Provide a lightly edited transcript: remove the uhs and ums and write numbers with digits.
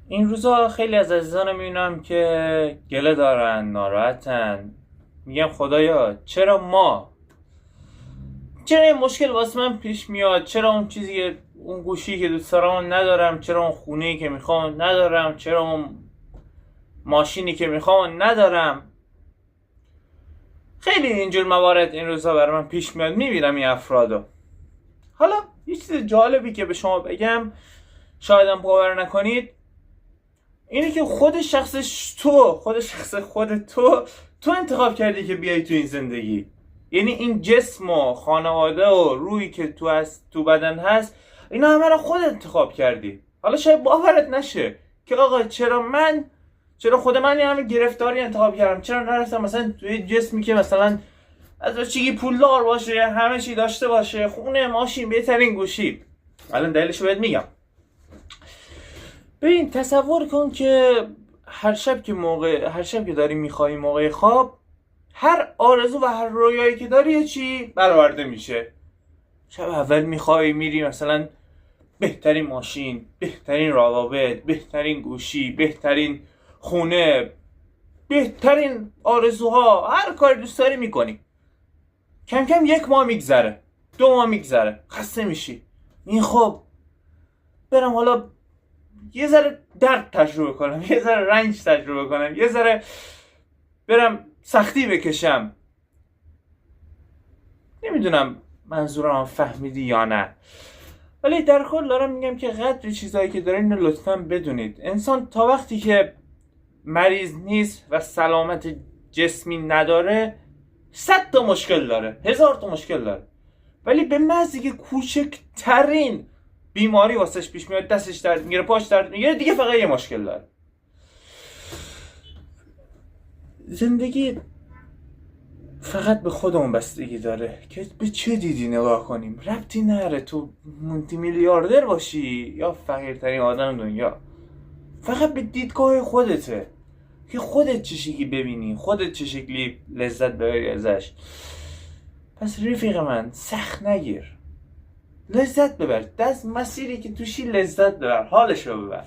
این روزا خیلی از عزیزان میبینم که گله دارن، ناراحتن. میگم خدایا چرا این مشکل واسه من پیش میاد؟ چرا اون چیزی که اون گوشی که دوست دارم ندارم؟ چرا اون خونه‌ای که میخوام ندارم؟ چرا اون ماشینی که میخوام ندارم؟ خیلی اینجور موارد این روزا برای من پیش میاد. میبینم این افرادو. حالا یه چیز جالبی که به شما بگم، شایدم باور نکنید، اینه که خود شخص خود تو انتخاب کردی که بیای تو این زندگی. یعنی این جسم و خانواده و روحی که تو بدن هست، اینا همه رو خود انتخاب کردی. حالا شاید باورت نشه که آقا چرا خود من همه گرفتاری انتخاب کردم؟ چرا نرفتم مثلا توی جسمی که مثلا از چیگی پولدار باشه، همه چی داشته باشه، خونه، ماشین، بهترین گوشی؟ الان دلیلش بهت میگم. ببین تصور کن که هر شب که داری میخوایی موقع خواب، هر آرزو و هر رویایی که داری چی برآورده میشه. شب اول میخوای میری مثلا بهترین ماشین، بهترین روابط، بهترین گوشی، بهترین خونه، بهترین آرزوها، هر کاری دوست داری میکنی. کم کم 1 ماه میگذره، 2 ماه میگذره، خسته میشی. این خب برم حالا یه ذره درد تجربه کنم، یه ذره رنج تجربه کنم، یه ذره برم سختی بکشم. نمیدونم منظورم فهمیدی یا نه، ولی در کل دارم میگم که قدر چیزایی که دارین لطفا بدونید. انسان تا وقتی که مریض نیست و سلامت جسمی نداره 100 تا مشکل داره، 1000 تا مشکل داره. ولی به محضی که کوچکترین بیماری واسش پیش میاد، دستش درد میگیره، پاش درد میگیره، دیگه فقط یه مشکل داره. زندگی فقط به خودمون بستگی داره که به چه دیدی نگاه کنیم. ربطی نره تو مولتی میلیاردر باشی یا فقیرترین آدم دنیا. فقط به دیدگاه خودته که خودت چه شکلی ببینی، خودت چه شکلی لذت ببری ازش. پس رفیق من سخت نگیر، لذت ببر، دست مسیری که توشی لذت ببر، حالشو ببر.